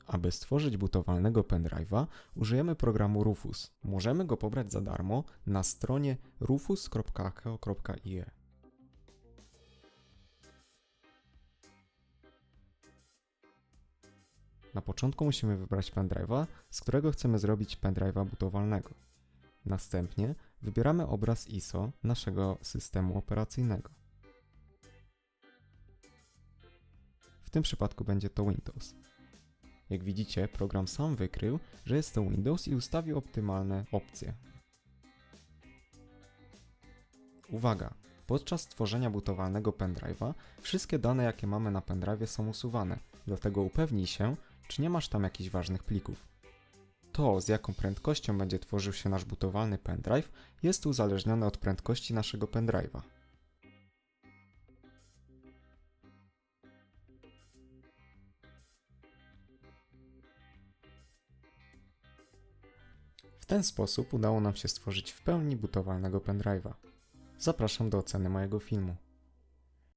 Aby stworzyć bootowalnego pendrive'a, użyjemy programu Rufus. Możemy go pobrać za darmo na stronie rufus.akeo.ie. Na początku musimy wybrać pendrive'a, z którego chcemy zrobić pendrive'a bootowalnego. Następnie wybieramy obraz ISO naszego systemu operacyjnego. W tym przypadku będzie to Windows. Jak widzicie, program sam wykrył, że jest to Windows i ustawił optymalne opcje. Uwaga! Podczas tworzenia bootowalnego pendrive'a wszystkie dane, jakie mamy na pendrive'ie, są usuwane, dlatego upewnij się, czy nie masz tam jakichś ważnych plików. To, z jaką prędkością będzie tworzył się nasz bootowalny pendrive, jest uzależnione od prędkości naszego pendrive'a. W ten sposób udało nam się stworzyć w pełni bootowalnego pendrive'a. Zapraszam do oceny mojego filmu.